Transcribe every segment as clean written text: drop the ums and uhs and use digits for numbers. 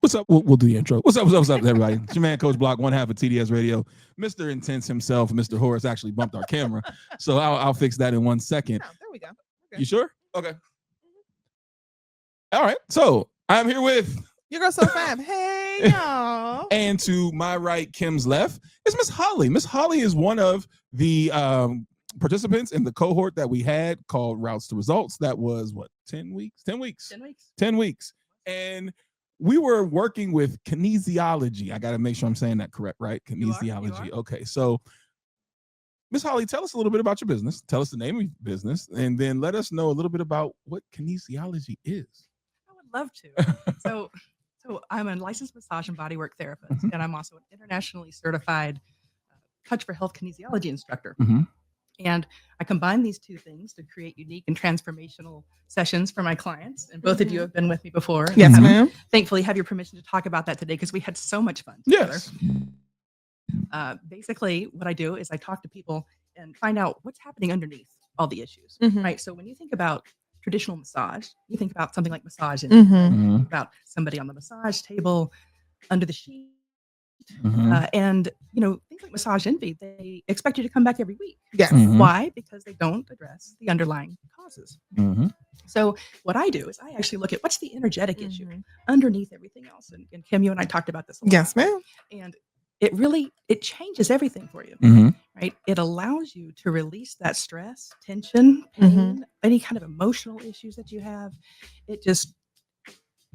What's up? We'll do the intro. What's up, everybody? It's your man, Coach Block, one half of TDS Radio. Mr. Intense himself, Mr. Horace, actually bumped our camera. So I'll fix that in 1 second. Oh, there we go. Okay. You sure? Okay. All right. So I'm here with... You go so fast. Hey, y'all. And to my right, Kim's left, is Miss Holly. Miss Holly is one of the participants in the cohort that we had called Routes to Results. That was what, 10 weeks? 10 weeks. 10 weeks. 10 weeks. And we were working with kinesiology. I got to make sure I'm saying that correct, right? Kinesiology. You are. Okay. So Miss Holly, tell us a little bit about your business. Tell us the name of your business, and then let us know a little bit about what kinesiology is. I would love to. So I'm a licensed massage and bodywork therapist, and I'm also an internationally certified Touch for Health kinesiology instructor. And I combine these two things to create unique and transformational sessions for my clients. And both of you have been with me before. Yes, ma'am. Thankfully, have your permission to talk about that today because we had so much fun together. Yes. Basically, what I do is I talk to people and find out what's happening underneath all the issues, right? So when you think about traditional massage, you think about something like massage, and you think about somebody on the massage table, under the sheet, and things like Massage Envy, they expect you to come back every week. Yes. Why? Because they don't address the underlying causes. So what I do is I actually look at what's the energetic issue underneath everything else. And Kim, you and I talked about this a lot. Yes, ma'am. And it changes everything for you, right? It allows you to release that stress, tension, pain, any kind of emotional issues that you have.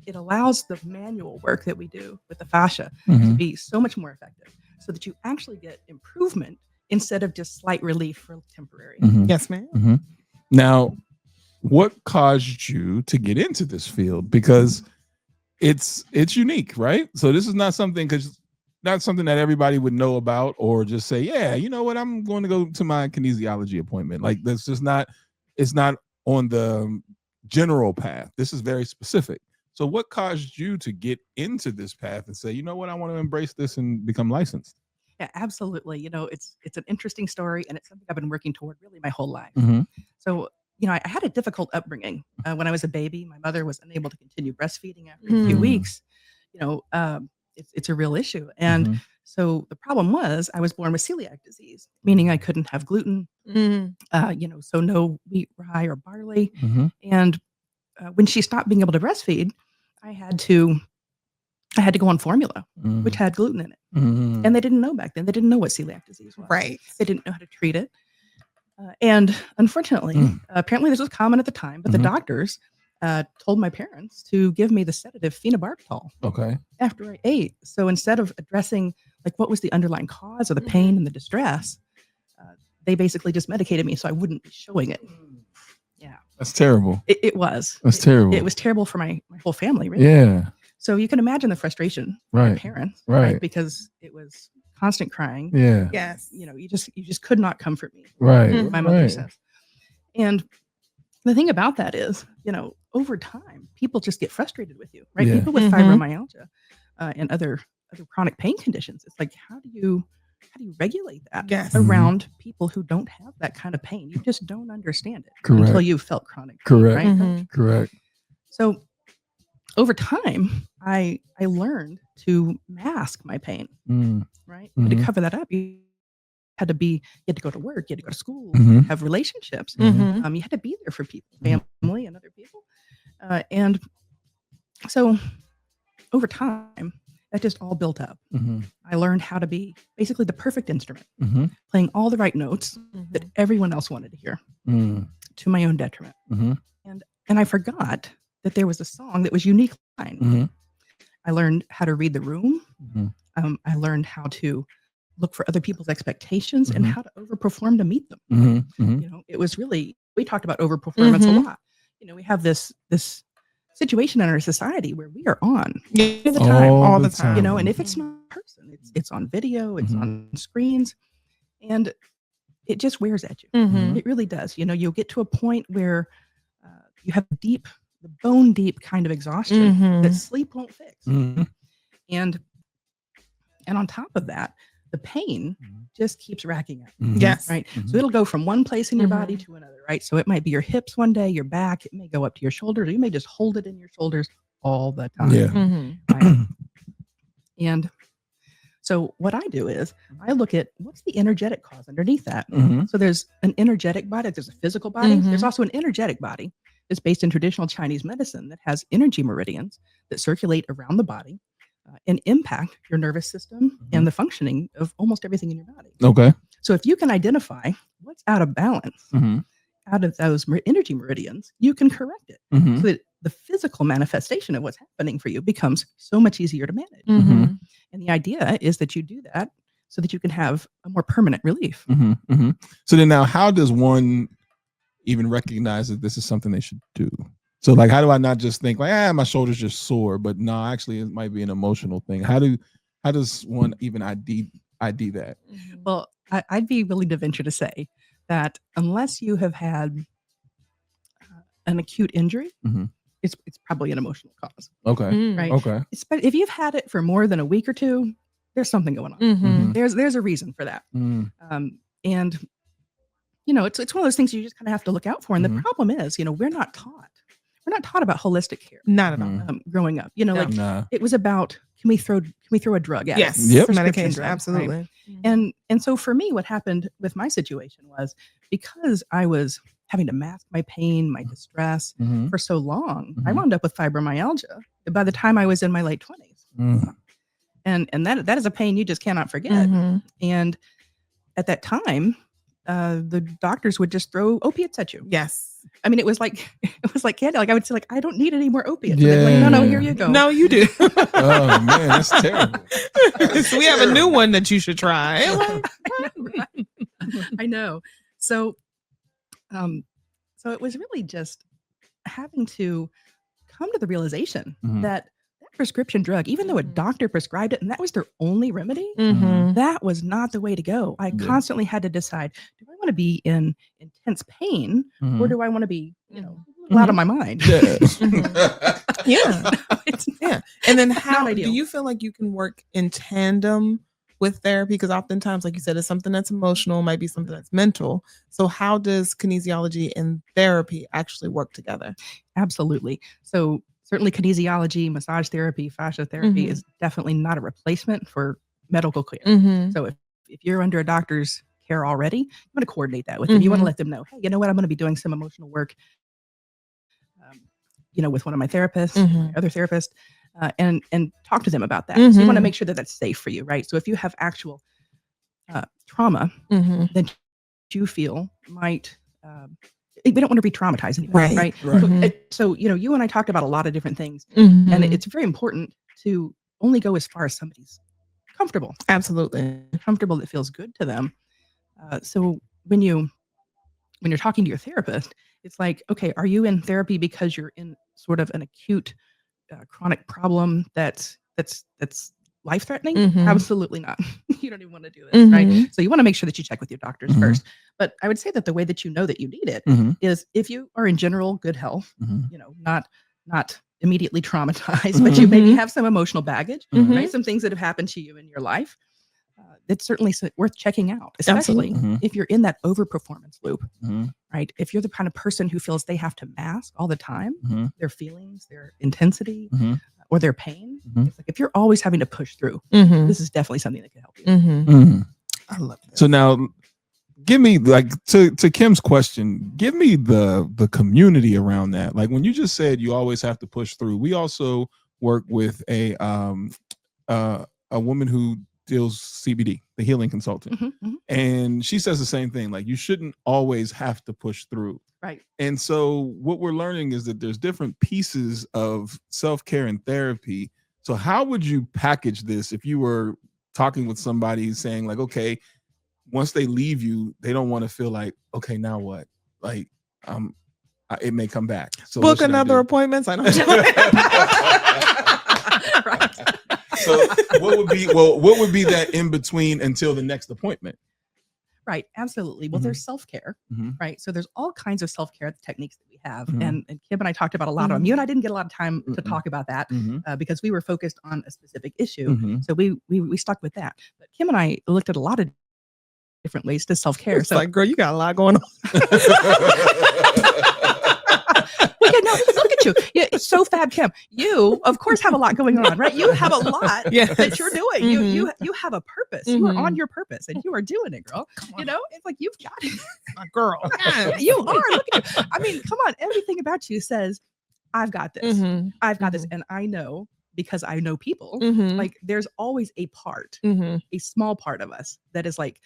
It allows the manual work that we do with the fascia to be so much more effective so that you actually get improvement instead of just slight relief for temporary. Yes, ma'am. Now, what caused you to get into this field? Because it's unique, right? So this is not something that everybody would know about or just say, yeah, you know what, I'm going to go to my kinesiology appointment. Like that's just not, it's not on the general path. This is very specific. So what caused you to get into this path and say, you know what, I want to embrace this and become licensed? Yeah, absolutely. It's an interesting story, and it's something I've been working toward really my whole life. So, I had a difficult upbringing. When I was a baby, my mother was unable to continue breastfeeding after a few weeks. It's a real issue. And so the problem was I was born with celiac disease, meaning I couldn't have gluten, so no wheat, rye, or barley. And when she stopped being able to breastfeed, I had to go on formula, which had gluten in it. And they didn't know back then. They didn't know what celiac disease was. Right. They didn't know how to treat it. And unfortunately, apparently this was common at the time, but the doctors told my parents to give me the sedative phenobarbital after I ate. So instead of addressing like what was the underlying cause of the pain and the distress, they basically just medicated me so I wouldn't be showing it. Yeah. That's terrible. It was. That's terrible. It was terrible for my whole family, really. Yeah. So you can imagine the frustration of my parents, right? Because it was constant crying. Yeah. Yes. You just could not comfort me. Right. My mother says. And the thing about that is, over time, people just get frustrated with you, right? People with fibromyalgia and other chronic pain conditions. It's like, how do you regulate that around people who don't have that kind of pain? You just don't understand it until you've felt chronic pain, right? Correct. So over time, I learned to mask my pain, right? And to cover that up, you had to go to work, you had to go to school, have relationships. You had to be there for people, family and other people. And so over time, that just all built up. I learned how to be basically the perfect instrument, playing all the right notes that everyone else wanted to hear to my own detriment. And I forgot that there was a song that was unique mine. I learned how to read the room. I learned how to look for other people's expectations and how to overperform to meet them. It was really, we talked about overperformance a lot. We have this situation in our society where we are on all the time, and if it's not a person, it's on video, it's on screens, and it just wears at you. It really does. You'll get to a point where you have the bone deep kind of exhaustion that sleep won't fix. And on top of that, the pain just keeps racking up. Yes. Right. So it'll go from one place in your body to another, right? So it might be your hips one day, your back, it may go up to your shoulders, or you may just hold it in your shoulders all the time. Yeah. Right? And so what I do is I look at what's the energetic cause underneath that. So there's an energetic body, there's a physical body, there's also an energetic body that's based in traditional Chinese medicine that has energy meridians that circulate around the body and impact your nervous system and the functioning of almost everything in your body. Okay. So if you can identify what's out of balance out of those energy meridians, you can correct it so that the physical manifestation of what's happening for you becomes so much easier to manage. And the idea is that you do that so that you can have a more permanent relief. So then now, how does one even recognize that this is something they should do? So like, how do I not just think like, my shoulder's just sore, but no, actually it might be an emotional thing. How does one even ID that? Well, I'd be willing to venture to say that unless you have had an acute injury, it's probably an emotional cause. Okay. Right. Okay. If you've had it for more than a week or two, there's something going on. There's a reason for that. And you know, it's one of those things you just kind of have to look out for. And the problem is, you know, we're not taught about holistic care. Not at all. Growing up, you know, it was about, can we throw a drug at yes, it? medication, drug, absolutely. Right? And so for me, what happened with my situation was because I was having to mask my pain, my distress for so long, I wound up with fibromyalgia by the time I was in my late 20s. And that is a pain you just cannot forget. And at that time, the doctors would just throw opiates at you. Yes. I mean, it was like candy. Like I would say, like, I don't need any more opiates. Yeah. Like, no, here you go. No, you do. Oh man, that's terrible. So we have a new one that you should try. I know. So it was really just having to come to the realization that prescription drug, even though a doctor prescribed it and that was their only remedy, that was not the way to go. I constantly had to decide, do I want to be in intense pain or do I want to be, you know, out of my mind? Yeah. And then how do you feel like you can work in tandem with therapy? Because oftentimes, like you said, it's something that's emotional, might be something that's mental. So how does kinesiology and therapy actually work together? Absolutely. So certainly kinesiology, massage therapy, fascia therapy is definitely not a replacement for medical care. So if you're under a doctor's care already, you want to coordinate that with them. You want to let them know, hey, you know what, I'm going to be doing some emotional work, you know, with one of my therapists, my other therapist, and talk to them about that. So you want to make sure that that's safe for you, right? So if you have actual trauma that you feel might we don't want to re-traumatize anybody, right? So, you know, you and I talked about a lot of different things, and it's very important to only go as far as somebody's comfortable. Absolutely. Comfortable that feels good to them. So when you're talking to your therapist, it's like, okay, are you in therapy because you're in sort of an acute chronic problem that's life-threatening? Absolutely not. You don't even want to do this, right? So you want to make sure that you check with your doctors first. But I would say that the way that you know that you need it is if you are in general good health, you know, not immediately traumatized, but you maybe have some emotional baggage, right? Some things that have happened to you in your life. It's certainly worth checking out, especially if you're in that overperformance loop, right? If you're the kind of person who feels they have to mask all the time, their feelings, their intensity, or their pain, it's like if you're always having to push through, this is definitely something that can help you. I love that. So now, give me, like, to Kim's question, give me the community around that. Like when you just said you always have to push through, we also work with a woman who deals CBD, the healing consultant. And she says the same thing, like you shouldn't always have to push through. Right. And so what we're learning is that there's different pieces of self-care and therapy. So how would you package this if you were talking with somebody saying like, okay, once they leave you, they don't want to feel like, okay, now what? Like, it may come back. So book another appointment. I don't Right. So what would be that in between until the next appointment? Right. Absolutely. Well, there's self-care, right? So there's all kinds of self-care techniques that we have. And Kim and I talked about a lot of them. You and I didn't get a lot of time to talk about that because we were focused on a specific issue. So we stuck with that. But Kim and I looked at a lot of different ways to self-care. It's like, girl, you got a lot going on. yeah, no, look at you. Yeah, it's so fab, Kim. You, of course, have a lot going on, right? You have a lot that you're doing. You have a purpose. You are on your purpose, and you are doing it, girl. You know, it's like you've got it, My girl. you are. Look at you. I mean, come on. Everything about you says, "I've got this. I've got this," and I know because I know people. Like, there's always a part, a small part of us that is like,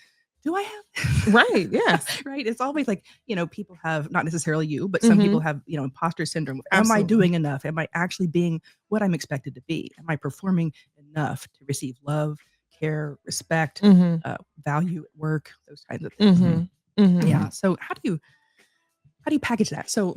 do I have right? Yes. Right. It's always like, you know, people have, not necessarily you, but some people have, you know, imposter syndrome. Am I doing enough? Am I actually being what I'm expected to be? Am I performing enough to receive love, care, respect, value at work, those kinds of things? Yeah. So how do you package that? So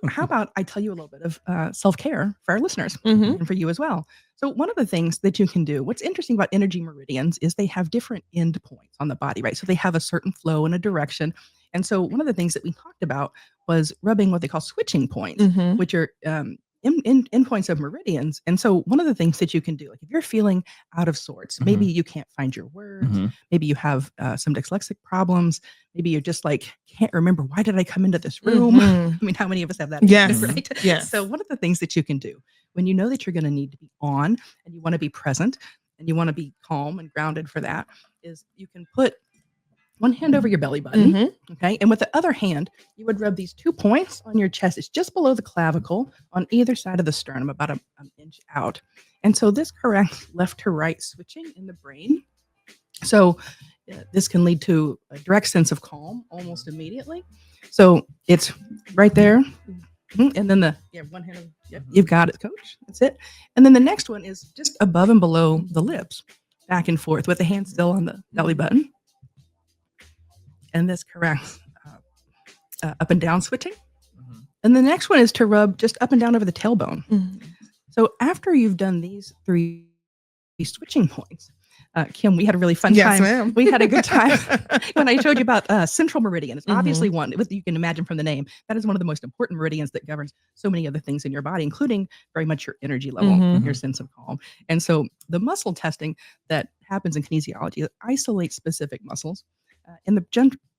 how about I tell you a little bit of self-care for our listeners and for you as well. So one of the things that you can do, what's interesting about energy meridians is they have different end points on the body, right? So they have a certain flow and a direction. And so one of the things that we talked about was rubbing what they call switching points, which are end points of meridians. And so one of the things that you can do, like if you're feeling out of sorts, maybe you can't find your words, maybe you have some dyslexic problems, maybe you're just like, can't remember, why did I come into this room? I mean, how many of us have that? Yes. Right? Yes. So one of the things that you can do when you know that you're going to need to be on and you want to be present and you want to be calm and grounded for that is you can put one hand over your belly button, okay? And with the other hand, you would rub these 2 points on your chest. It's just below the clavicle on either side of the sternum, about an inch out. And so this corrects left to right switching in the brain. So this can lead to a direct sense of calm almost immediately. So it's right there. And then one hand, you've got it, coach. That's it. And then the next one is just above and below the lips, back and forth with the hand still on the belly button. And this corrects up and down switching. And the next one is to rub just up and down over the tailbone. So after you've done these 3 switching points, Kim, we had a really fun time. Ma'am. We had a good time when I told you about central meridian. It's obviously one, you can imagine from the name, that is one of the most important meridians that governs so many other things in your body, including very much your energy level, your sense of calm. And so the muscle testing that happens in kinesiology isolates specific muscles. And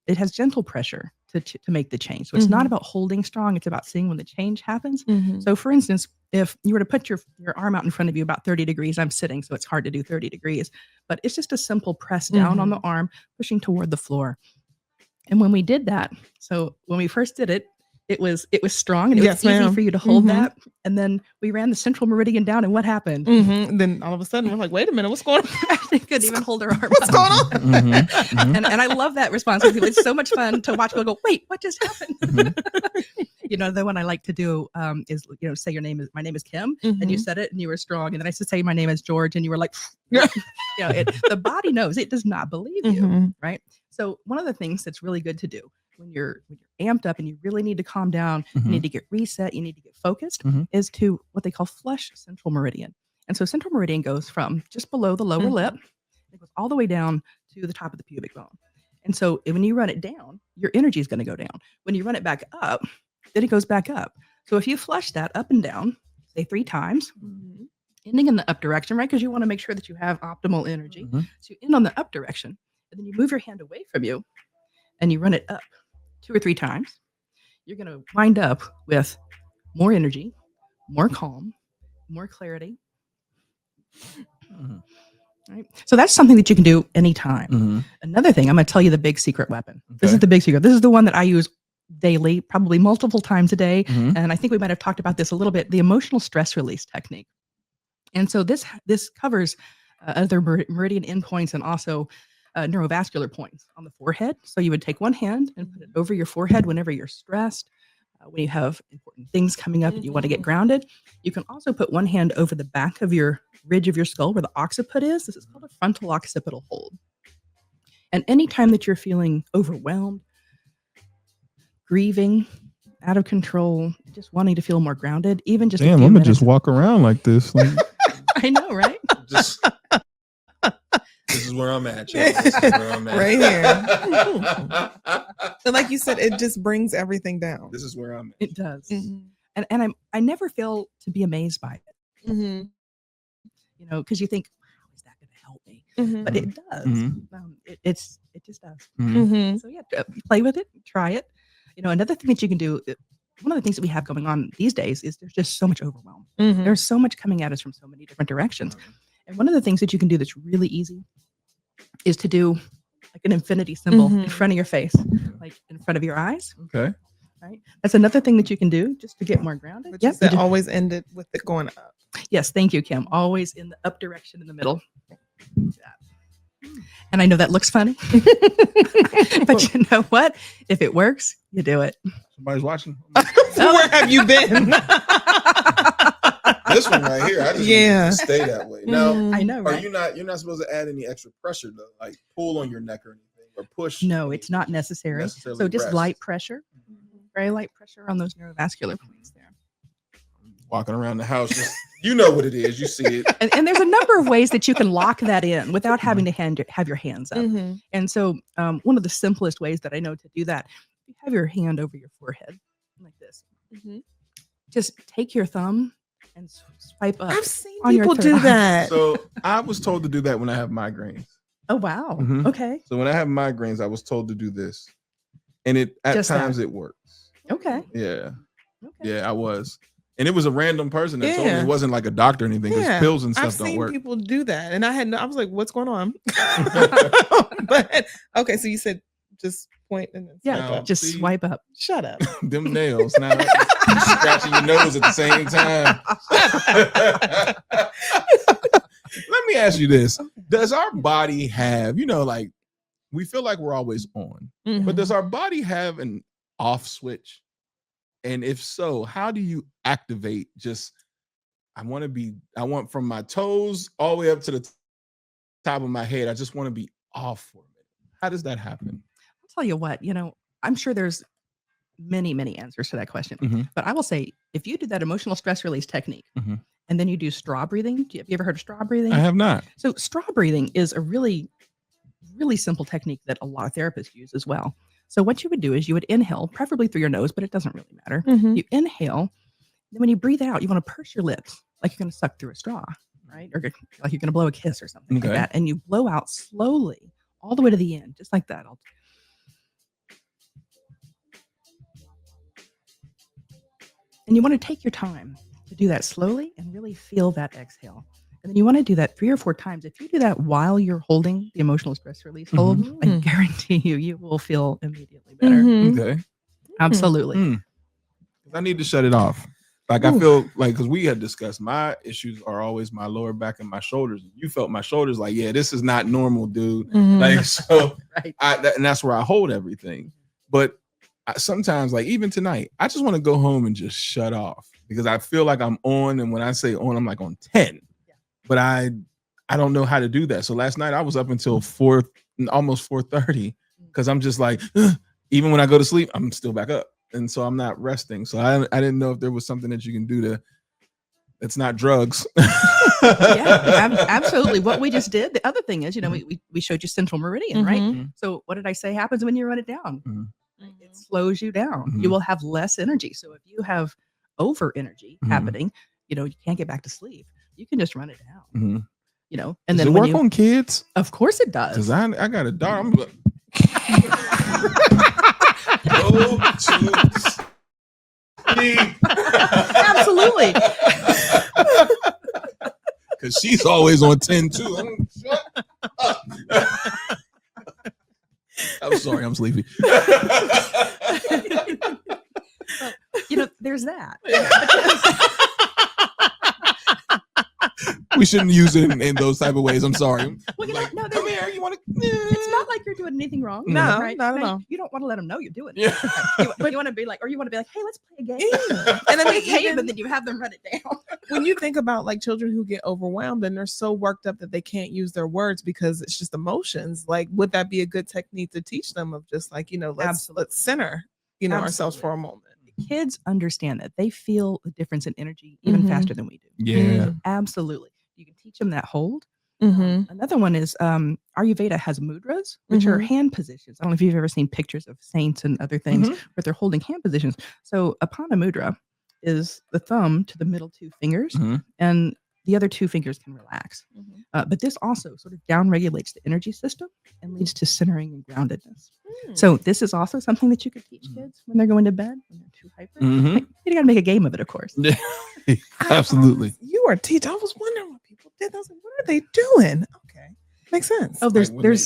it has gentle pressure to make the change. So it's not about holding strong. It's about seeing when the change happens. So for instance, if you were to put your arm out in front of you about 30 degrees, I'm sitting, so it's hard to do 30 degrees, but it's just a simple press down on the arm, pushing toward the floor. And when we did that, so when we first did it, it was strong and it was easy for you to hold that. And then we ran the central meridian down, and what happened? Then all of a sudden we're like, wait a minute, what's going on? They couldn't even hold her arm. What's going on? And I love that response with people. It's so much fun to watch people go, wait, what just happened? You know, the one I like to do is, you know, say my name is Kim, and you said it and you were strong. And then I said, say my name is George, and you were like, you know, the body knows, it does not believe you, right? So one of the things that's really good to do when you're amped up and you really need to calm down, you need to get reset, you need to get focused, is to what they call flush central meridian. And so central meridian goes from just below the lower lip, it goes all the way down to the top of the pubic bone. And so when you run it down, your energy is going to go down. When you run it back up, then it goes back up. So if you flush that up and down, say 3 times, ending in the up direction, right? Because you want to make sure that you have optimal energy. So you end on the up direction, and then you move your hand away from you, and you run it up 2 or 3 times. You're going to wind up with more energy, more calm, more clarity. Right? So that's something that you can do anytime. Another thing, I'm going to tell you the big secret weapon. This is the big secret. This is the one that I use daily, probably multiple times a day. And I think we might have talked about this a little bit, the emotional stress release technique. And so this covers other meridian endpoints and also neurovascular points on the forehead. So you would take one hand and put it over your forehead whenever you're stressed, when you have important things coming up and you want to get grounded. You can also put one hand over the back of your ridge of your skull where the occiput is. This is called a frontal occipital hold. And anytime that you're feeling overwhelmed, grieving, out of control, just wanting to feel more grounded, even just I'm gonna just walk around like this. Like, I know, right? This is where I'm at. This is where I'm at. Right here. And like you said, it just brings everything down. This is where I'm at. It does. And I never fail to be amazed by it. You know, because you think, how is that going to help me? But it does. It just does. So yeah, play with it, try it. You know, another thing that you can do one of the things that we have going on these days is there's just so much overwhelm. Mhm. There's so much coming at us from so many different directions. And one of the things that you can do that's really easy is to do like an infinity symbol in front of your face, like in front of your eyes. Okay. Right. That's another thing that you can do just to get more grounded. But you said always ended with it going up. Yes. Thank you, Kim. Always in the up direction in the middle. And I know that looks funny, but you know what? If it works, you do it. Somebody's watching. Where have you been? This one right here, I just want to stay that way. Now, I know, right? You're not supposed to add any extra pressure though, like pull on your neck or anything, or push. No, it's not necessary. So just rest. light pressure, very light pressure on those neurovascular points there. Walking around the house, just, you know what it is. You see it. And there's a number of ways that you can lock that in without having to have your hands up. And so one of the simplest ways that I know to do that, you have your hand over your forehead like this. Just take your thumb and swipe up. I've seen people do that. So I was told to do that when I have migraines. Oh, wow. Okay. So when I have migraines, I was told to do this. And it at times it works. Okay. Yeah. Okay. Yeah, I was. And it was a random person that told me. It wasn't like a doctor or anything, because pills and stuff don't work. I've seen people do that. And I was like, what's going on? But okay, so you said just point and then just swipe up. Shut up. Them nails. Now scratching your nose at the same time. Let me ask you this. Does our body have, like, we feel like we're always on, but does our body have an off switch? And if so, how do you activate I want from my toes all the way up to the top of my head. I just want to be off for a minute. How does that happen? I'll tell you what, I'm sure there's many, many answers to that question. But I will say, if you do that emotional stress release technique and then you do straw breathing, have you ever heard of straw breathing? I have not. So straw breathing is a really, really simple technique that a lot of therapists use as well. So what you would do is you would inhale, preferably through your nose, but it doesn't really matter. You inhale, then when you breathe out, you want to purse your lips like you're going to suck through a straw, right? Or like you're going to blow a kiss or something like that. And you blow out slowly all the way to the end, just like that. And you want to take your time to do that slowly and really feel that exhale. And then you want to do that 3 or 4 times. If you do that while you're holding the emotional stress release hold, I guarantee you will feel immediately better. Okay. Absolutely. I need to shut it off. Like, I feel like, because we had discussed, my issues are always my lower back and my shoulders. You felt my shoulders like, yeah, this is not normal, dude. Like, so and that's where I hold everything. But sometimes, like even tonight, I just want to go home and just shut off, because I feel like I'm on. And when I say on, I'm like on 10. But I don't know how to do that. So last night I was up until almost 4:30, because I'm just like, even when I go to sleep, I'm still back up. And so I'm not resting. So I didn't know if there was something that you can do it's not drugs. Absolutely. What we just did. The other thing is, we showed you central meridian, right? So what did I say happens when you run it down? It slows you down. You will have less energy. So if you have over energy happening, you can't get back to sleep. You can just run it down. And does then it work on kids? Of course it does. Because I got a daughter. I'm like, go to sleep. Absolutely. Because she's always on 10 too. Shut up. I'm sorry, I'm sleepy. There's that. We shouldn't use it in those type of ways. I'm sorry. Well, no, come here. You want to? It's not like you're doing anything wrong. No, right? not at all. You don't want to let them know you're doing it. Yeah. But you want to be like, hey, let's play a game. And then and then you have them run it down. When you think about like children who get overwhelmed and they're so worked up that they can't use their words because it's just emotions, like, would that be a good technique to teach them of just like, let's center, ourselves for a moment? Kids understand that. They feel the difference in energy even faster than we do. Yeah. Absolutely. You can teach them that hold. Another one is Ayurveda has mudras, which are hand positions. I don't know if you've ever seen pictures of saints and other things, but they're holding hand positions. So Apana mudra is the thumb to the middle 2 fingers, and the other 2 fingers can relax. But this also sort of down regulates the energy system and leads to centering and groundedness. So this is also something that you could teach kids when they're going to bed, when they're too hyper. Mhm. Like, you got to make a game of it, of course. Yeah. Absolutely. You are teaching. I was wondering what people did. I was like, what are they doing? Okay. Makes sense. Oh, there's They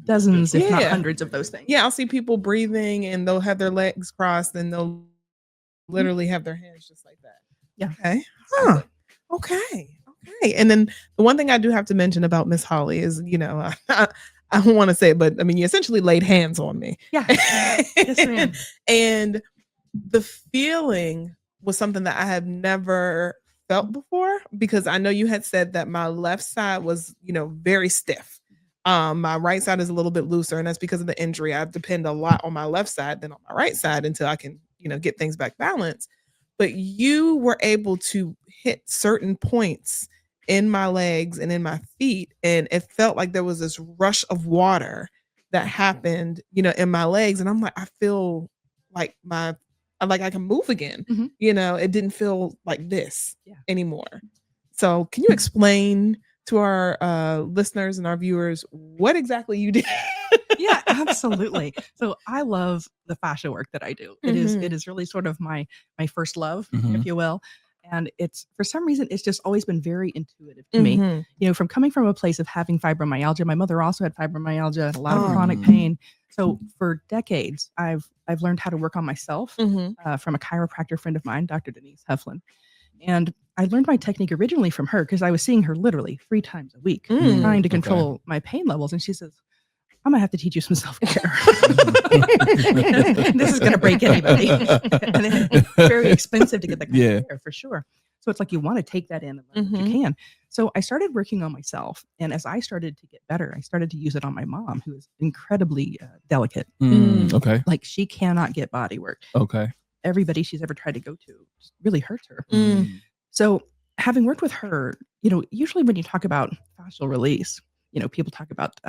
dozens, if not Yeah. hundreds of those things. Yeah, I'll see people breathing and they'll have their legs crossed and they'll literally have their hands just like that. Yeah. Okay. Huh. Okay. Okay. And then the one thing I do have to mention about Miss Holly is, I don't want to say it, but I mean, you essentially laid hands on me. Yeah. Yes, ma'am. And the feeling was something that I have never felt before, because I know you had said that my left side was, very stiff. My right side is a little bit looser, and that's because of the injury. I depend a lot on my left side than on my right side until I can, get things back balanced. But you were able to hit certain points in my legs and in my feet, and it felt like there was this rush of water that happened, in my legs, and I'm like, I feel like I can move again. Mhm. It didn't feel like this Yeah. anymore. So can you explain to our listeners and our viewers what exactly you did? Yeah, absolutely. So I love the fascia work that I do. It is really sort of my first love, if you will. And it's, for some reason, it's just always been very intuitive to me. From coming from a place of having fibromyalgia. My mother also had fibromyalgia and a lot of chronic pain. So for decades, I've learned how to work on myself from a chiropractor friend of mine, Dr. Denise Heflin. And I learned my technique originally from her because I was seeing her literally 3 times a week, trying to control my pain levels. And she says, I'm gonna have to teach you some self-care. This is gonna break anybody. And it's very expensive to get that kind of care, for sure. So it's like you want to take that in and learn what you can. So I started working on myself. And as I started to get better, I started to use it on my mom, who is incredibly delicate. Okay. Like, she cannot get body work. Okay. Everybody she's ever tried to go to just really hurts her. So having worked with her, usually when you talk about fascial release, people talk about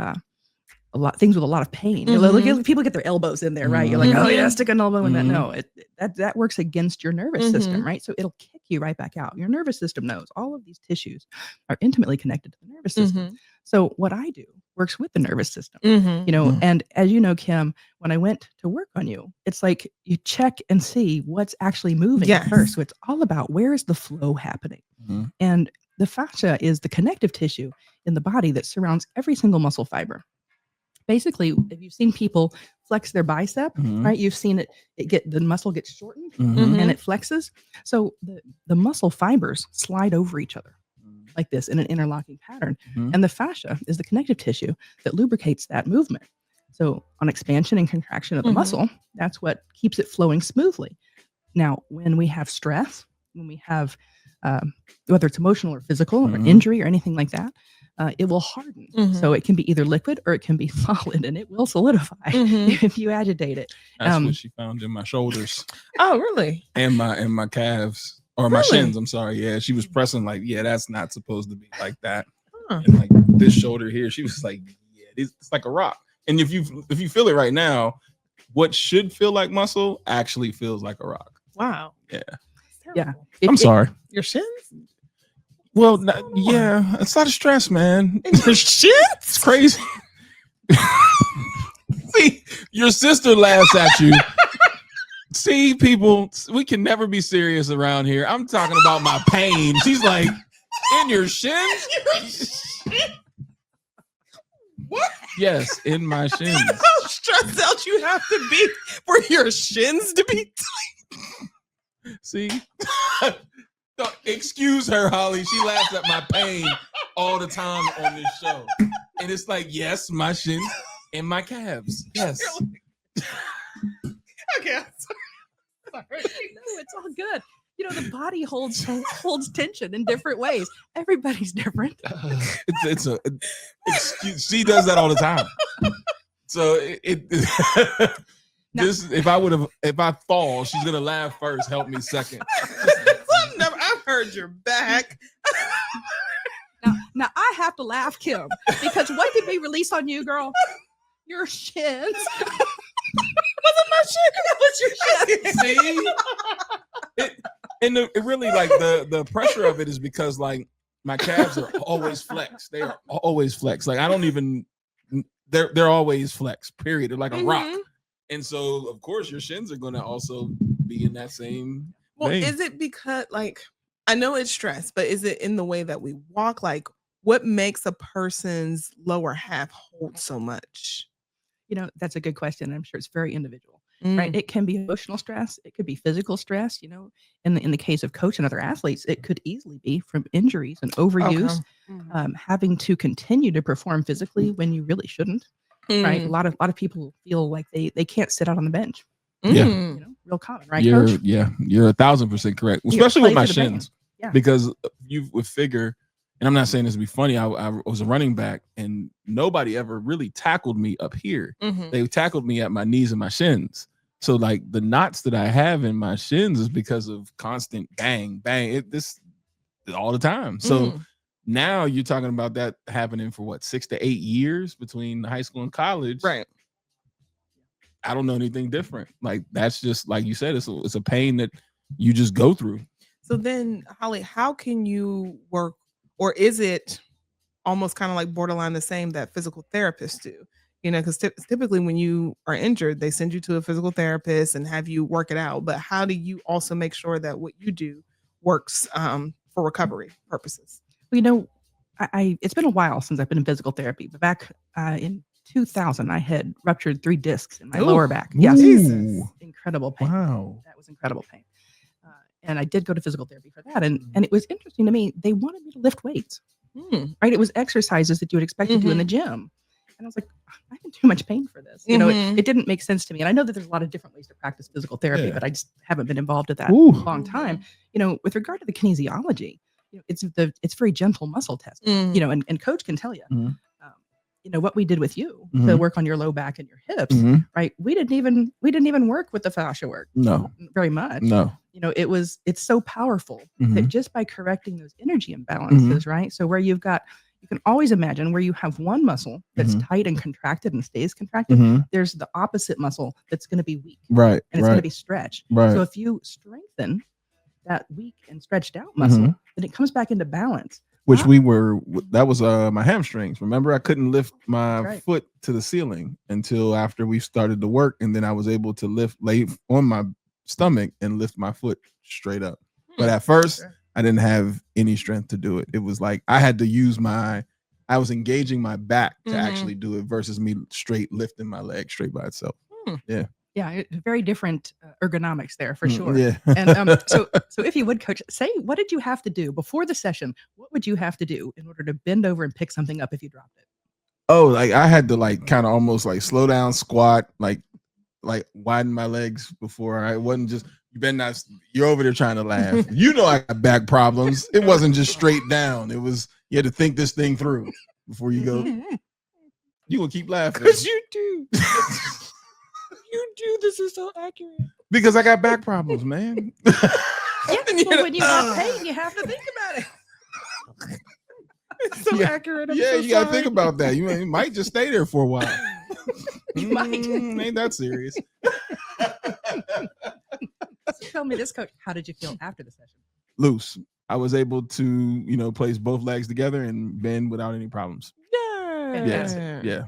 a lot things with a lot of pain. People get their elbows in there, right? You're like, oh yeah, stick an elbow in that. No, that works against your nervous system, right? So it'll kick you right back out. Your nervous system knows all of these tissues are intimately connected to the nervous system. So what I do works with the nervous system, and as you know, Kim, when I went to work on you, it's like you check and see what's actually moving first. So it's all about, where is the flow happening? And the fascia is the connective tissue in the body that surrounds every single muscle fiber. Basically, if you've seen people flex their bicep, right? You've seen the muscle gets shortened and it flexes. So the muscle fibers slide over each other like this in an interlocking pattern. And the fascia is the connective tissue that lubricates that movement. So on expansion and contraction of the muscle, that's what keeps it flowing smoothly. Now, when we have stress, when we have, whether it's emotional or physical or injury or anything like that, it will harden. So it can be either liquid or it can be solid, and it will solidify if you agitate it. That's what she found in my shoulders. Oh, really? And my calves, or my shins. I'm sorry. Yeah, she was pressing like, yeah, that's not supposed to be like that. And like this shoulder here, she was like, yeah, it's like a rock. And if you feel it right now, what should feel like muscle actually feels like a rock. Wow. Yeah. I'm sorry. Your shins? Well, yeah, it's a lot of stress, man. Your shins? It's crazy. See, your sister laughs at you. See, people, we can never be serious around here. I'm talking about my pain. She's like, in your shins? What? Yes, in my shins. How stressed out you have to be for your shins to be tight? See? Don't excuse her, Holly. She laughs at my pain all the time on this show. And it's like, yes, my shins and my calves. Yes. Okay. No, it's all good. The body holds tension in different ways. Everybody's different. Excuse. She does that all the time. So if I fall, she's gonna laugh first. Help me second. I've heard your back. Now I have to laugh, Kim, because what did we release on you, girl? Your shins. Wasn't my shins? It was your shins. See? It really, like, the pressure of it is because, like, my calves are always flexed. They are always flexed. Like, I don't even, they're always flexed, period. They're like a rock. And so, of course, your shins are going to also be in that same Well, vein. is it because, like, I know it's stress, but is it in the way that we walk? Like, what makes a person's lower half hold so much? That's a good question. I'm sure it's very individual, right? It can be emotional stress. It could be physical stress. In the case of coach and other athletes, it could easily be from injuries and overuse, having to continue to perform physically when you really shouldn't, right? A lot of people feel like they can't sit out on the bench. Yeah. Real common, right, Coach? You're 1,000% correct, especially with my shins, because you would figure. And I'm not saying this to be funny. I was a running back, and nobody ever really tackled me up here. They tackled me at my knees and my shins. So like the knots that I have in my shins is because of constant bang, bang. This all the time. So now you're talking about that happening for what, 6 to 8 years between high school and college, Right? I don't know anything different. Like that's just like you said. It's a pain that you just go through. So then, Holly, how can you work? Or is it almost kind of like borderline the same that physical therapists do? Because typically when you are injured, they send you to a physical therapist and have you work it out. But how do you also make sure that what you do works for recovery purposes? Well, it's been a while since I've been in physical therapy, but back in 2000, I had ruptured 3 discs in my lower back. Yes, incredible pain. Wow, that was incredible pain. And I did go to physical therapy for that. And it was interesting to me. They wanted me to lift weights, right? It was exercises that you would expect to do in the gym. And I was like, I'm in too much pain for this. It didn't make sense to me. And I know that there's a lot of different ways to practice physical therapy, but I just haven't been involved at that in a long time. With regard to the kinesiology, it's very gentle muscle testing, and coach can tell you, what we did with you to work on your low back and your hips, right? We didn't even work with the fascia work. No, very much. No. It's so powerful that just by correcting those energy imbalances, right? So where you can always imagine where you have one muscle that's tight and contracted and stays contracted, there's the opposite muscle that's going to be weak. Right. And it's going to be stretched. Right. So if you strengthen that weak and stretched out muscle, then it comes back into balance. Which that was my hamstrings. Remember, I couldn't lift my foot to the ceiling until after we started to work. And then I was able to lay on my stomach and lift my foot straight up. But at first, I didn't have any strength to do it. It was like I had to use I was engaging my back to actually do it versus me straight lifting my leg straight by itself. Yeah. Yeah, very different ergonomics there for sure. Yeah. And so if you would, Coach, say, what did you have to do before the session? What would you have to do in order to bend over and pick something up if you dropped it? Oh, like I had to kind of almost slow down, squat, like widen my legs before. I wasn't just you're over there trying to laugh. I got back problems. It wasn't just straight down. It was you had to think this thing through before you go. You gonna keep laughing because you do. This is so accurate. Because I got back problems, man. When you got pain, you have to think about it. It's so accurate. You gotta think about that. You might just stay there for a while. You might. Ain't that serious? So tell me this, Coach. How did you feel after the session? Loose. I was able to, place both legs together and bend without any problems. Yeah.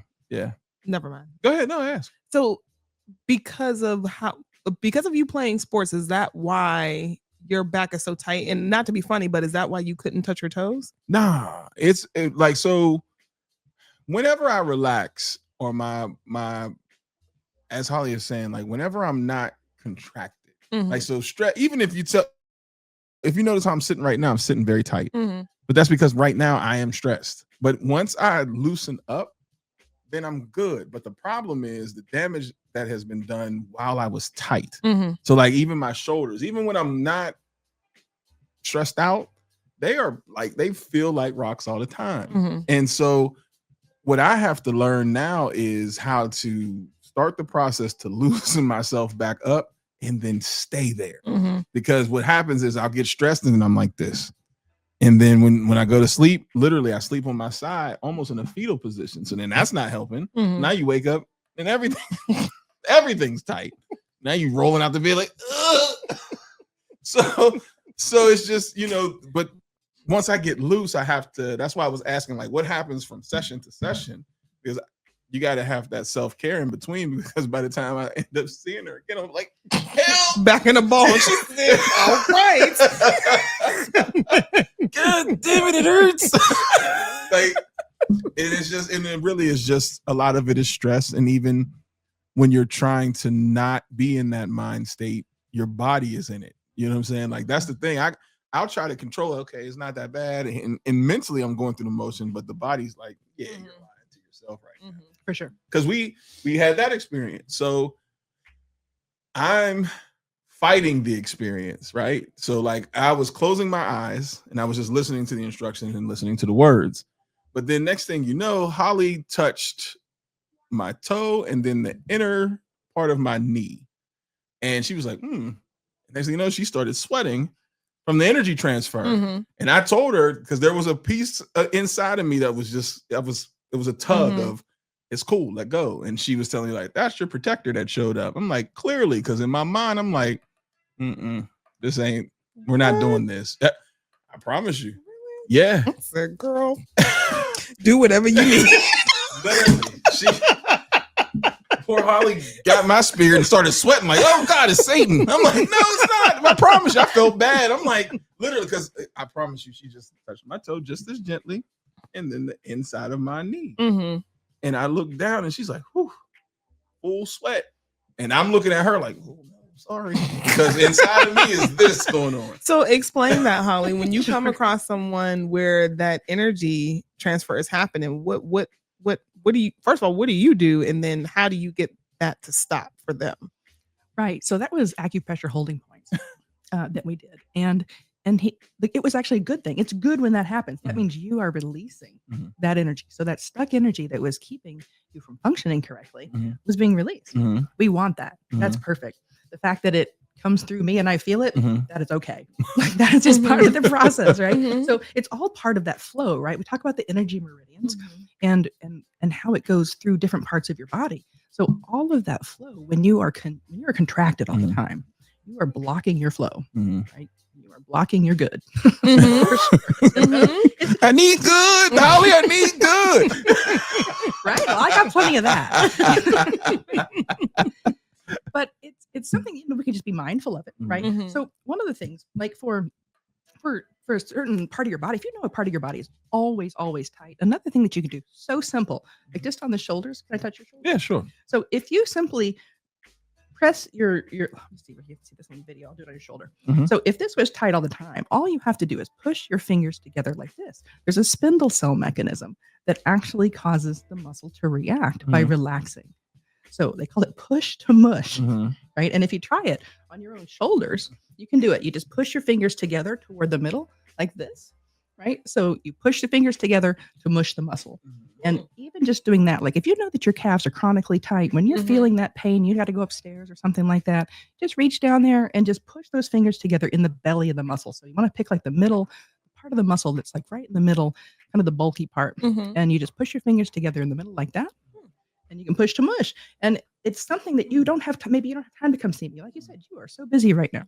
Never mind. Go ahead. No, ask. So because of you playing sports, is that why your back is so tight? And not to be funny, but is that why you couldn't touch your toes? Nah, so whenever I relax or my as Holly is saying, whenever I'm not contracted, even if you notice how I'm sitting right now, I'm sitting very tight, but that's because right now I am stressed. But once I loosen up, then I'm good. But the problem is the damage that has been done while I was tight. So even my shoulders, even when I'm not stressed out, they feel like rocks all the time. And so what I have to learn now is how to start the process to loosen myself back up and then stay there. Because what happens is I'll get stressed and then I'm like this. And then when I go to sleep, literally I sleep on my side, almost in a fetal position. So then that's not helping. Now you wake up and everything's tight. Now you rolling out the bed like, ugh. So it's just, but once I get loose, I have to, that's why I was asking what happens from session to session, because you got to have that self-care in between, because by the time I end up seeing her again, I'm like, hell, Back in the ball. She said, all right. God damn it, it hurts. Like, it is just, and it really is just, a lot of it is stress. And even when you're trying to not be in that mind state, your body is in it. You know what I'm saying? Like, that's the thing. I'll try to control it. Okay, it's not that bad. And mentally I'm going through the motion, but the body's like, yeah, you're lying to yourself right now. For sure. Because we had that experience. So I'm fighting the experience, right? So like, I was closing my eyes and I was just listening to the instructions and listening to the words. But then next thing you know, Holly touched my toe and then the inner part of my knee. And she was like, Next thing you know, she started sweating from the energy transfer. And I told her, because there was a piece inside of me that was just, it was a tug of, it's cool, let go. And she was telling me, like, that's your protector that showed up. I'm like, clearly, because in my mind, I'm like, this ain't, we're not doing this. I promise you. Yeah. I said, girl, do whatever you need. Literally, poor Holly got my spirit and started sweating like, oh God, it's Satan. I'm like, no, it's not. I promise you, I felt bad. I'm like, literally, because I promise you, she just touched my toe just as gently, and then the inside of my knee. And I looked down and she's like, whew, full sweat. And I'm looking at her like, oh no, sorry. Because inside of me is this going on. So explain that, Holly. When you come across someone where that energy transfer is happening, what do you, first of all, what do you do? And then how do you get that to stop for them? Right. So that was acupressure holding points that we did. And it was actually a good thing. It's good when that happens. That means you are releasing that energy. So that stuck energy that was keeping you from functioning correctly was being released. We want that. That's perfect. The fact that it comes through me and I feel it, that is okay. Like, that is just part of the process, right? So it's all part of that flow, right? We talk about the energy meridians and how it goes through different parts of your body. So all of that flow, when you are contracted all the time, you are blocking your flow, right? You are blocking your good. For sure. I need good, Holly. I need good. Right? Well, I got plenty of that. But it's something, we can just be mindful of it, right? So one of the things, like for a certain part of your body, if you know a part of your body is always tight, another thing that you can do, so simple, like just on the shoulders. Can I touch your shoulders? Yeah, sure. So if you simply press your let's see, you can see this on the video. I'll do it on your shoulder. So if this was tight all the time, all you have to do is push your fingers together like this. There's a spindle cell mechanism that actually causes the muscle to react by relaxing. So they call it push to mush, right? And if you try it on your own shoulders, you can do it. You just push your fingers together toward the middle like this, right? So you push the fingers together to mush the muscle. And even just doing that, like if you know that your calves are chronically tight, when you're feeling that pain, you got to go upstairs or something like that, just reach down there and just push those fingers together in the belly of the muscle. So you want to pick like the middle part of the muscle that's like right in the middle, kind of the bulky part. And you just push your fingers together in the middle like that. And you can push to mush. And it's something that you don't have time. Maybe you don't have time to come see me. Like you said, you are so busy right now,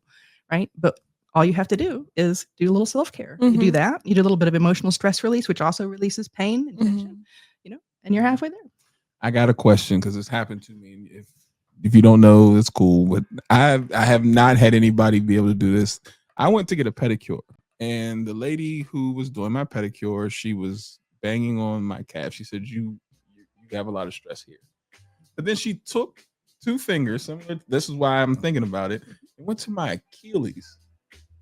right? But all you have to do is do a little self-care. You do that. You do a little bit of emotional stress release, which also releases pain and tension, and you're halfway there. I got a question, because it's happened to me. If you don't know, it's cool. But I have not had anybody be able to do this. I went to get a pedicure, and the lady who was doing my pedicure, she was banging on my calf. She said, you have a lot of stress here. But then she took two fingers, this is why I'm thinking about it, and went to my Achilles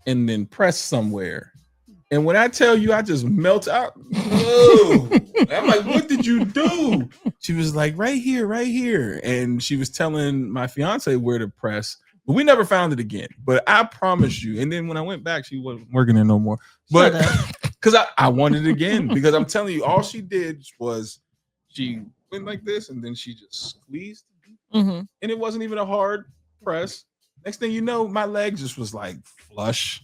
and then pressed somewhere. And when I tell you, I just melt out. Whoa. I'm like, what did you do? She was like, right here. And she was telling my fiance where to press, but we never found it again. But I promise you. And then when I went back, she wasn't working there no more. But because I wanted it again, because I'm telling you, all she did was she went like this, and then she just squeezed, and it wasn't even a hard press. Next thing you know, my leg just was like flush,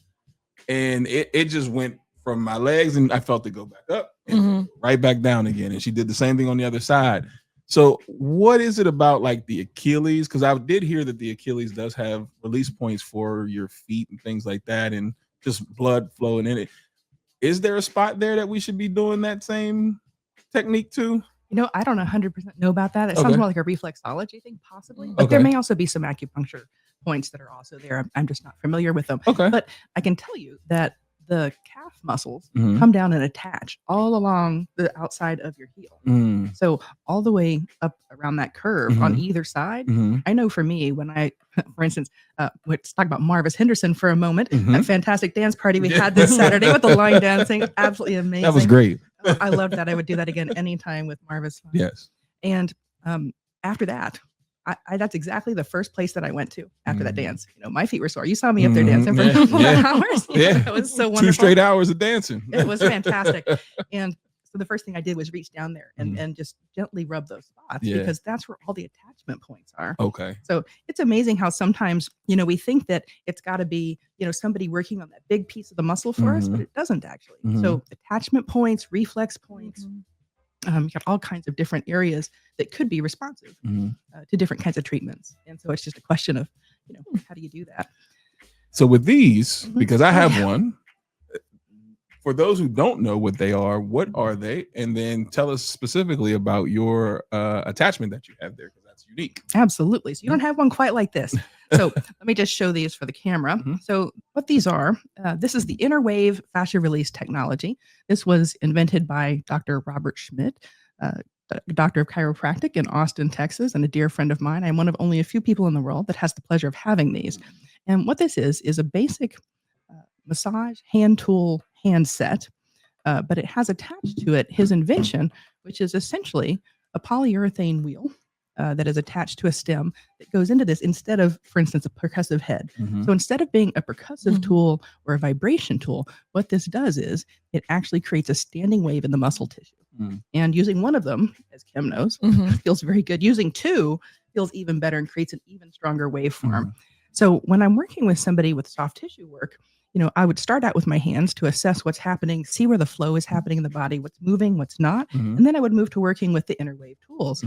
and it just went from my legs, and I felt it go back up and right back down again. And she did the same thing on the other side. So what is it about like the Achilles? Because I did hear that the Achilles does have release points for your feet and things like that, and just blood flowing in it. Is there a spot there that we should be doing that same technique too? I don't 100% know about that. It Okay. sounds more like a reflexology thing, possibly. But there Okay. may also be some acupuncture points that are also there. I'm just not familiar with them. Okay. But I can tell you that the calf muscles Mhm. come down and attach all along the outside of your heel. Mm. So all the way up around that curve on either side. Mhm. I know for me, when I, for instance, let's talk about Marvis Henderson for a moment. That fantastic dance party we had this Saturday with the line dancing. Absolutely amazing. That was great. I loved that. I would do that again anytime with Marvis. Yes. And after that, I that's exactly the first place that I went to after that dance. My feet were sore. You saw me up there dancing for a couple of hours. Yeah. It was so wonderful. 2 straight hours of dancing. It was fantastic. And so the first thing I did was reach down there and just gently rub those spots because that's where all the attachment points are. Okay. So it's amazing how sometimes, we think that it's got to be, somebody working on that big piece of the muscle for us, but it doesn't actually. So attachment points, reflex points, you got all kinds of different areas that could be responsive to different kinds of treatments. And so it's just a question of, how do you do that? So with these, because I have one, for those who don't know what they are, what are they? And then tell us specifically about your attachment that you have there, because that's unique. Absolutely. So you don't have one quite like this. So let me just show these for the camera. So what these are, this is the Interwave fascia release technology. This was invented by Dr. Robert Schmidt, doctor of chiropractic in Austin, Texas, and a dear friend of mine. I'm one of only a few people in the world that has the pleasure of having these. And what this is a basic massage hand tool hand set, but it has attached to it his invention, which is essentially a polyurethane wheel that is attached to a stem that goes into this instead of, for instance, a percussive head. So instead of being a percussive tool or a vibration tool, what this does is it actually creates a standing wave in the muscle tissue. And using one of them, as Kim knows, feels very good. Using two feels even better and creates an even stronger waveform. So when I'm working with somebody with soft tissue work, I would start out with my hands to assess what's happening, see where the flow is happening in the body, what's moving, what's not. And then I would move to working with the Interwave tools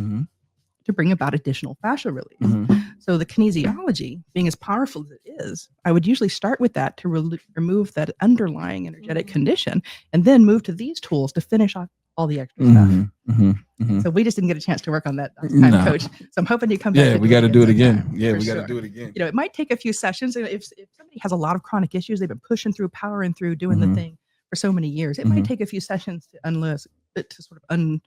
to bring about additional fascial release. So the kinesiology, being as powerful as it is, I would usually start with that to remove that underlying energetic condition and then move to these tools to finish off all the extra stuff. So we just didn't get a chance to work on that time, Coach. So I'm hoping you come back. Yeah, we got to do it again. Yeah, we got to do it again. It might take a few sessions. If somebody has a lot of chronic issues, they've been pushing through, powering through, doing the thing for so many years, it might take a few sessions to sort of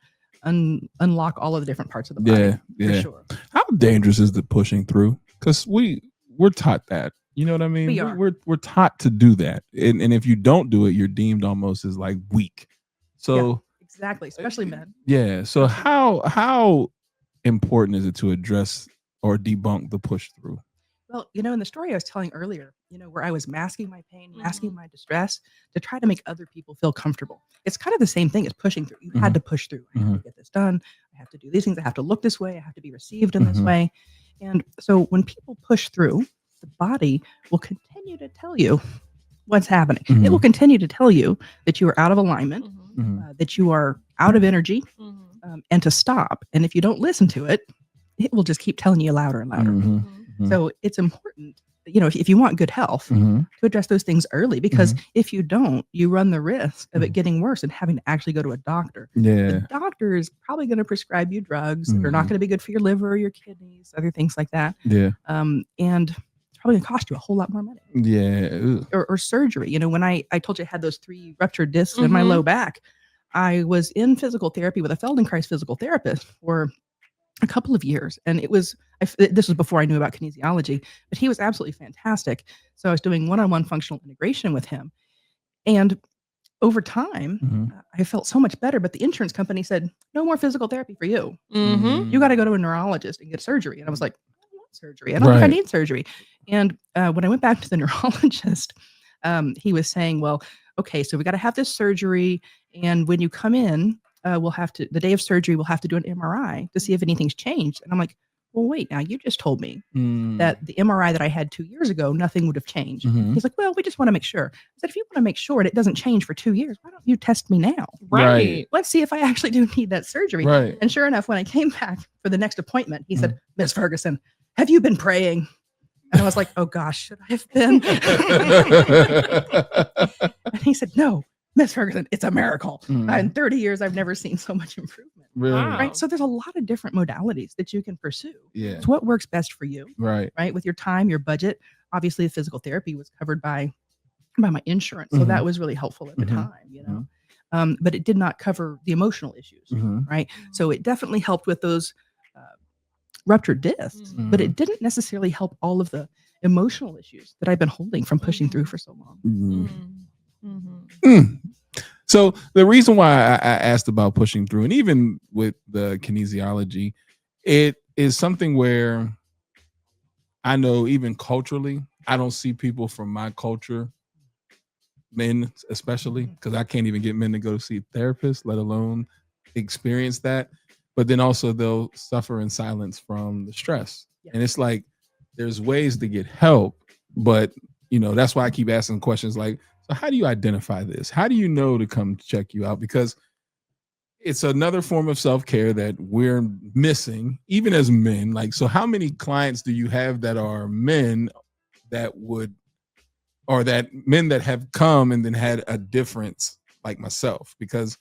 unlock all of the different parts of the body. For sure. How dangerous is the pushing through? Because we're taught that. You know what I mean? We're taught to do that, and if you don't do it, you're deemed almost as like weak. So exactly, especially men. Yeah. So how important is it to address or debunk the push through? Well, in the story I was telling earlier, where I was masking my pain, masking my distress to try to make other people feel comfortable. It's kind of the same thing as pushing through. You had to push through. I have to get this done. I have to do these things. I have to look this way. I have to be received in this way. And so when people push through, the body will continue to tell you what's happening. It will continue to tell you that you are out of alignment, that you are out of energy, and to stop. And if you don't listen to it, it will just keep telling you louder and louder. So it's important, if you want good health, to address those things early, because if you don't, you run the risk of it getting worse and having to actually go to a doctor. The doctor is probably going to prescribe you drugs that are not going to be good for your liver or your kidneys, other things like that. And it's probably going to cost you a whole lot more money. Or surgery. When I told you I had those 3 ruptured discs in my low back, I was in physical therapy with a Feldenkrais physical therapist for a couple of years. And this was before I knew about kinesiology, but he was absolutely fantastic. So I was doing one-on-one functional integration with him. And over time, I felt so much better, but the insurance company said, no more physical therapy for you. You got to go to a neurologist and get surgery. And I was like, I don't want surgery. I don't think I need surgery. And when I went back to the neurologist, he was saying, well, okay, so we got to have this surgery. And when you come in, the day of surgery, we'll have to do an MRI to see if anything's changed. And I'm like, well, wait, now you just told me that the MRI that I had 2 years ago, nothing would have changed. He's like, well, we just want to make sure. I said, if you want to make sure and it doesn't change for 2 years, why don't you test me now? Right. Let's see if I actually do need that surgery. Right. And sure enough, when I came back for the next appointment, he said, Ms. Ferguson, have you been praying? And I was like, oh gosh, should I have been? And he said, no, Ms. Ferguson, it's a miracle. In 30 years, I've never seen so much improvement. Really? Wow. Right. So there's a lot of different modalities that you can pursue. Yeah. It's what works best for you. Right. Right. With your time, your budget. Obviously, the physical therapy was covered by my insurance. So that was really helpful at the time, you know. But it did not cover the emotional issues. Right. So it definitely helped with those ruptured discs, but it didn't necessarily help all of the emotional issues that I've been holding from pushing through for so long. So the reason why I asked about pushing through, and even with the kinesiology, it is something where I know even culturally, I don't see people from my culture, men especially, because I can't even get men to go to see therapists, let alone experience that. But then also they'll suffer in silence from the stress. Yeah. And it's like, there's ways to get help, but you know, that's why I keep asking questions like, so how do you identify this? How do you know to come check you out? Because it's another form of self-care that we're missing, even as men. Like, so how many clients do you have that are men that would, or that men that have come and then had a difference like myself? Because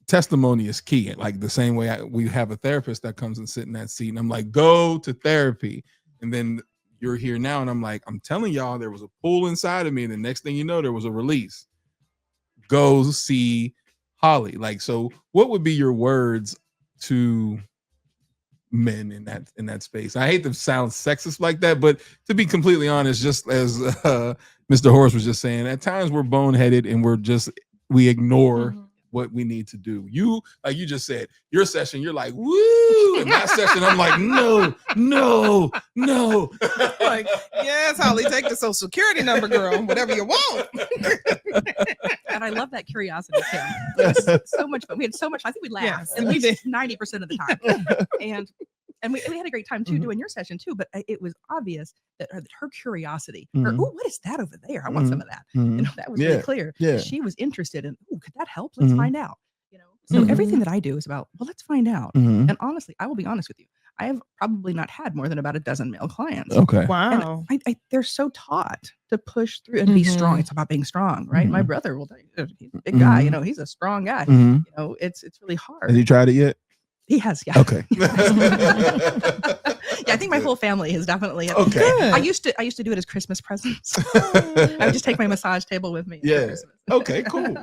testimony is key. Like the same way we have a therapist that comes and sit in that seat and I'm like, go to therapy. And then you're here now. And I'm like, I'm telling y'all, there was a pull inside of me. And the next thing you know, there was a release. Go see Holly. Like, so what would be your words to men in that space? I hate to sound sexist like that, but to be completely honest, just as Mr. Horace was just saying, at times we're boneheaded and we ignore what we need to do. You, like you just said, your session, you're like, woo. In my session, I'm like, no. Like, yes, Holly, take the social security number, girl, whatever you want. And I love that curiosity, Tim. It was so much fun. We had so much. I think we laughed at least 90% of the time. And we had a great time too doing your session too. But it was obvious that her curiosity, her, oh, what is that over there? I want some of that. You know, that was really clear. Yeah. She was interested in, oh, could that help? Let's find out. You know, so everything that I do is about, well, let's find out. And honestly, I will be honest with you. I have probably not had more than about a dozen male clients. Okay. Wow. And they're so taught to push through and be strong. It's about being strong, right? My brother will tell you, he's a big guy, you know, he's a strong guy. You know, it's really hard. Have you tried it yet? He has, yeah. Okay. Yeah, I think my whole family has definitely. Okay. I used to do it as Christmas presents. I would just take my massage table with me. Yeah. Okay, cool.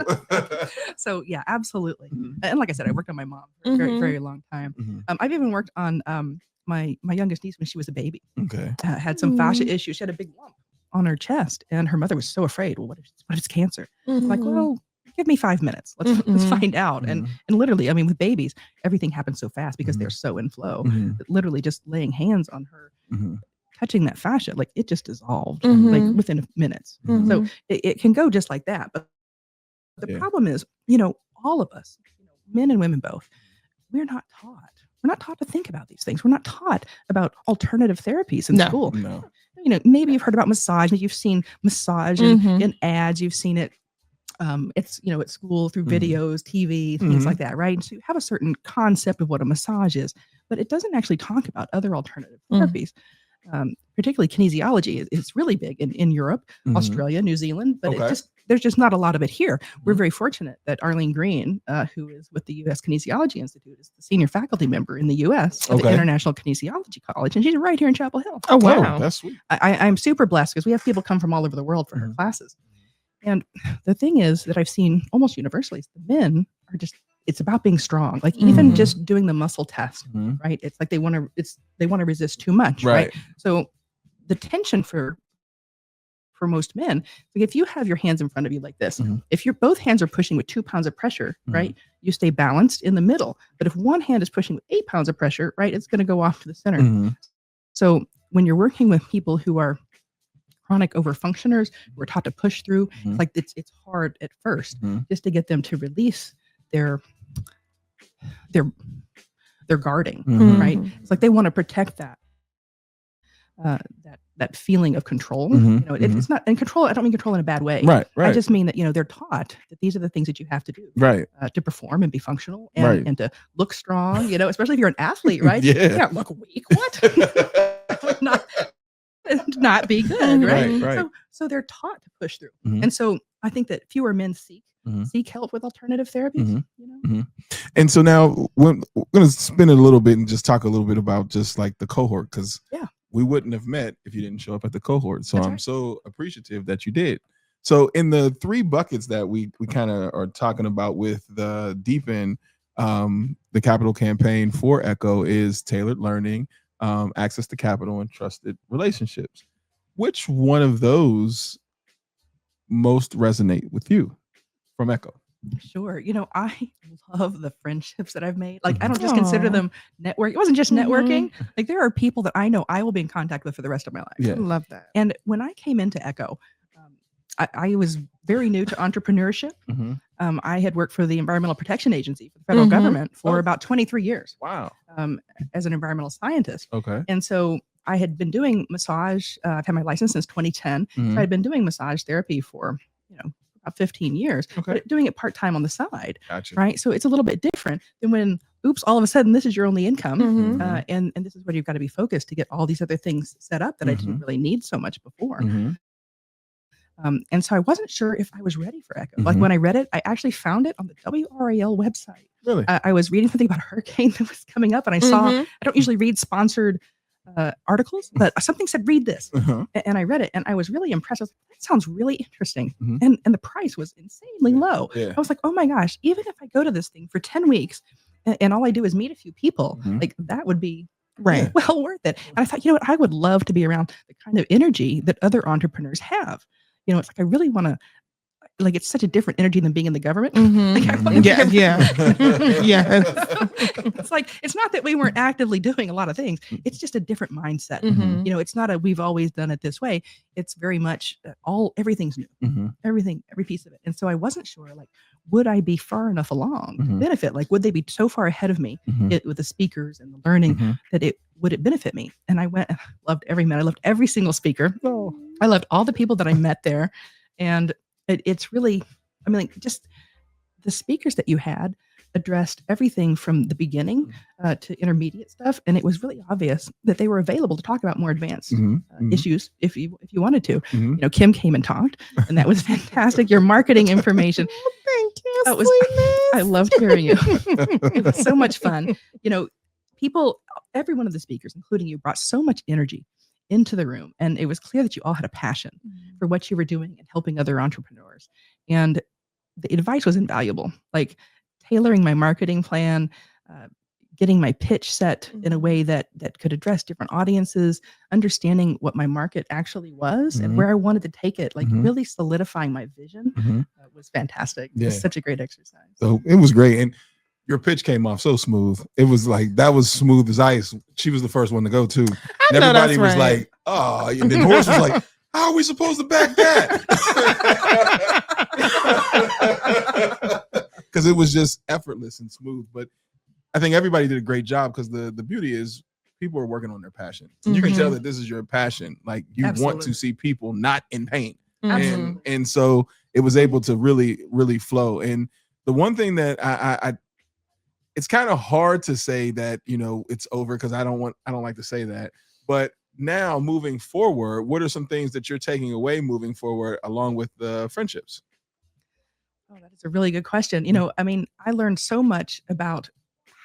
So yeah, absolutely. And like I said, I worked on my mom for a very, very long time. I've even worked on my youngest niece when she was a baby. Okay. Had some fascia issues. She had a big lump on her chest, and her mother was so afraid. Well, what if it's cancer? Like, well, give me 5 minutes. Let's find out. And literally, I mean, with babies, everything happens so fast because they're so in flow. That literally, just laying hands on her, touching that fascia, like it just dissolved like within minutes. So it can go just like that. But the problem is, you know, all of us, you know, men and women both, we're not taught. We're not taught to think about these things. We're not taught about alternative therapies in school. No. You know, maybe you've heard about massage. You've seen massage in ads. You've seen it. It's, you know, at school through videos, TV, things like that, right? So you have a certain concept of what a massage is, but it doesn't actually talk about other alternative therapies. Particularly kinesiology is really big in Europe, Australia, New Zealand, but there's just not a lot of it here. We're very fortunate that Arlene Green, who is with the U.S. Kinesiology Institute, is the senior faculty member in the U.S. at the International Kinesiology College, and she's right here in Chapel Hill. Oh, wow. That's sweet. I'm super blessed because we have people come from all over the world for her classes. And the thing is that I've seen almost universally is the men are just, it's about being strong. Like even just doing the muscle test, right? It's like they want to resist too much, right? So the tension for most men, like if you have your hands in front of you like this, if your both hands are pushing with 2 pounds of pressure, right? You stay balanced in the middle. But if one hand is pushing with 8 pounds of pressure, right? It's going to go off to the center. So when you're working with people who are chronic overfunctioners, we're taught to push through. Like it's hard at first just to get them to release their guarding, right? It's like they want to protect that that feeling of control. You know, it's not in control. I don't mean control in a bad way. Right. I just mean that, you know, they're taught that these are the things that you have to do, to perform and be functional and to look strong. You know, especially if you're an athlete, right? You can't look weak. What? Not be good, right? So they're taught to push through. And so I think that fewer men seek seek help with alternative therapies. You know? And so now we're going to spin it a little bit and just talk a little bit about just like the cohort, because we wouldn't have met if you didn't show up at the cohort. So I'm so appreciative that you did. So in the 3 buckets that we kind of are talking about with the deepen, the capital campaign for ECHO is tailored learning, access to capital, and trusted relationships. Which one of those most resonate with you from ECHO? Sure. You know, I love the friendships that I've made. Like, I don't just consider them network. It wasn't just networking. Like, there are people that I know I will be in contact with for the rest of my life. Yeah. I love that. And when I came into ECHO, I was very new to entrepreneurship. I had worked for the Environmental Protection Agency for the federal government for about 23 years. Wow. As an environmental scientist. Okay. And so I had been doing massage. I've had my license since 2010. So I had been doing massage therapy for, about 15 years, but doing it part-time on the side. Gotcha. Right. So it's a little bit different than when, all of a sudden, this is your only income. And this is where you've got to be focused to get all these other things set up that I didn't really need so much before. And so I wasn't sure if I was ready for ECHO. Like when I read it, I actually found it on the WRAL website. Really? I was reading something about a hurricane that was coming up, and I saw, I don't usually read sponsored articles, but something said, read this. And I read it, and I was really impressed. I was like, that sounds really interesting. And the price was insanely low. I was like, oh my gosh, even if I go to this thing for 10 weeks and all I do is meet a few people, like that would be well worth it. And I thought, you know what, I would love to be around the kind of energy that other entrepreneurs have. It's like, I really want to, like, it's such a different energy than being in the government. Like, it's like, it's not that we weren't actively doing a lot of things. It's just a different mindset. It's not we've always done it this way. It's very much everything's new, every piece of it. And so I wasn't sure, like, would I be far enough along to benefit? Like, would they be so far ahead of me with the speakers and the learning that would it benefit me? And I went, and I loved every minute. I loved every single speaker. I loved all the people that I met there. And it's really, I mean, like, just the speakers that you had addressed everything from the beginning to intermediate stuff. And it was really obvious that they were available to talk about more advanced issues if you wanted to. Kim came and talked, and that was fantastic. Your marketing information. Thank you. I loved hearing you. It was so much fun. Every one of the speakers, including you, brought so much energy into the room. And it was clear that you all had a passion for what you were doing and helping other entrepreneurs. And the advice was invaluable, like tailoring my marketing plan, getting my pitch set in a way that could address different audiences, understanding what my market actually was and where I wanted to take it, like really solidifying my vision was fantastic. It was such a great exercise. So it was great. And your pitch came off so smooth. It was like, that was smooth as ice. She was the first one to go too. And everybody was like, oh, and then Horace was like, how are we supposed to back that? Because it was just effortless and smooth. But I think everybody did a great job, because the beauty is people are working on their passion. You can tell that this is your passion. Like, you want to see people not in pain. And so it was able to really, really flow. And the one thing that I it's kind of hard to say that, it's over, because I don't like to say that. But now, moving forward, what are some things that you're taking away moving forward along with the friendships? Oh, that is a really good question. I mean, I learned so much about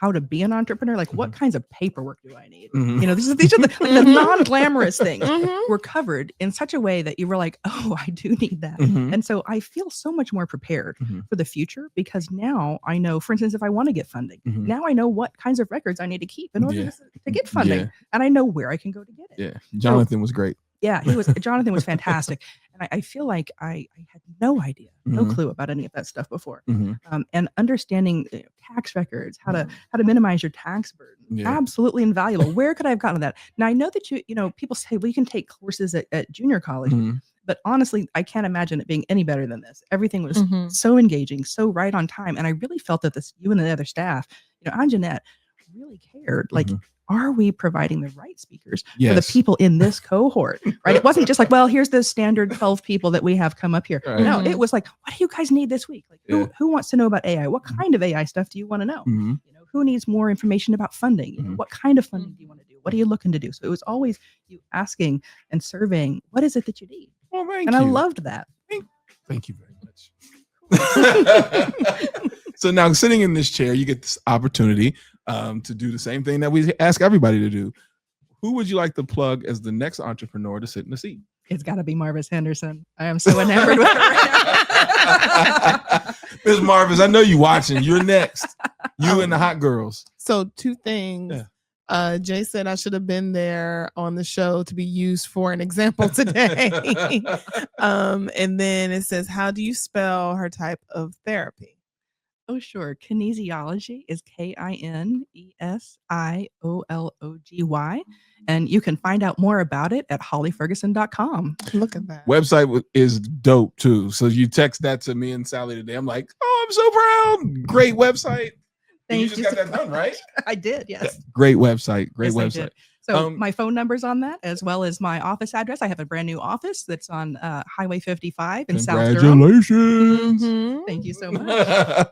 how to be an entrepreneur. Like, what kinds of paperwork do I need? These are the non-glamorous things were covered in such a way that you were like, oh, I do need that. And so I feel so much more prepared for the future, because now I know, for instance, if I want to get funding, now I know what kinds of records I need to keep in order to get funding, and I know where I can go to get it. Jonathan was great. Jonathan was fantastic. And I feel like I had no idea, no clue about any of that stuff before. And understanding tax records, how to minimize your tax burden, absolutely invaluable. Where could I have gotten that? Now, I know that people say, well, you can take courses at junior college, but honestly, I can't imagine it being any better than this. Everything was so engaging, so right on time. And I really felt that you and the other staff, Anjanette, really cared. Like, are we providing the right speakers for the people in this cohort? Right? It wasn't just like, well, here's the standard 12 people that we have come up here. Right. No, it was like, what do you guys need this week? Like, who wants to know about AI? What kind of AI stuff do you want to know? Who needs more information about funding? What kind of funding do you want to do? What are you looking to do? So it was always you asking and surveying, what is it that you need? Well, I loved that. Thank you very much. So now sitting in this chair, you get this opportunity to do the same thing that we ask everybody to do. Who would you like to plug as the next entrepreneur to sit in the seat? It's got to be Marvis Henderson. I am so enamored with her. Ms. Marvis, I know you watching. You're next. You and the hot girls. So 2 things. Yeah. Jay said I should have been there on the show to be used for an example today. And then it says, how do you spell her type of therapy? Oh, sure. Kinesiology is Kinesiology. And you can find out more about it at hollyferguson.com. Look at that. Website is dope too. So you text that to me and Sally today. I'm like, oh, I'm so proud. Great website. Thank you just got that done, right? I did, yes. Yeah, great website. Great Yes, I website. did. So my phone number's on that, as well as my office address. I have a brand new office that's on Highway 55 in South Durham. Congratulations. Mhm. Thank you so much.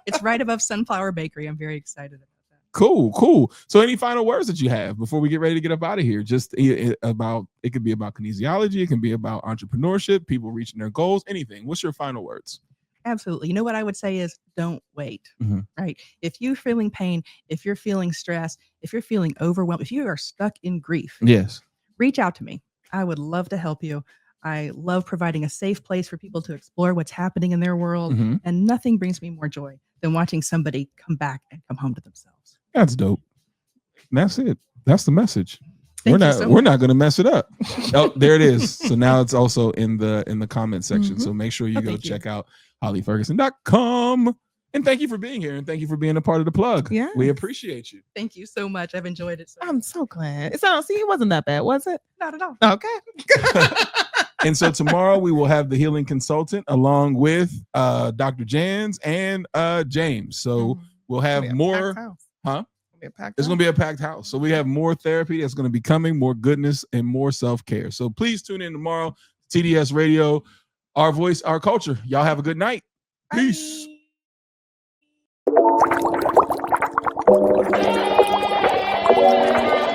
It's right above Sunflower Bakery. I'm very excited about that. Cool. So any final words that you have before we get ready to get up out of here? Just about, it could be about kinesiology. It can be about entrepreneurship, people reaching their goals, anything. What's your final words? Absolutely. You know what I would say is don't wait, Mhm. right? If you're feeling pain, if you're feeling stress, if you're feeling overwhelmed, if you are stuck in grief, Yes. reach out to me. I would love to help you. I love providing a safe place for people to explore what's happening in their world. Mhm. And nothing brings me more joy than watching somebody come back and come home to themselves. That's dope. That's it. That's the message. Thank we're you not so we're much. not going to mess it up. Oh, there it is. So now it's also in the comment section. Mhm. So make sure you go thank you. check out hollyferguson.com. And thank you for being here, and thank you for being a part of the plug. Yes. We appreciate you. Thank you so much. I've enjoyed it. I'm so glad. It wasn't that bad, was it? Not at all. Okay. And so tomorrow we will have the healing consultant along with Dr. Jans and James. So we'll have more. Huh? It's going to be a packed house. So we have more therapy that's going to be coming, more goodness, and more self-care. So please tune in tomorrow. TDS Radio, our voice, our culture. Y'all have a good night. Peace. Bye.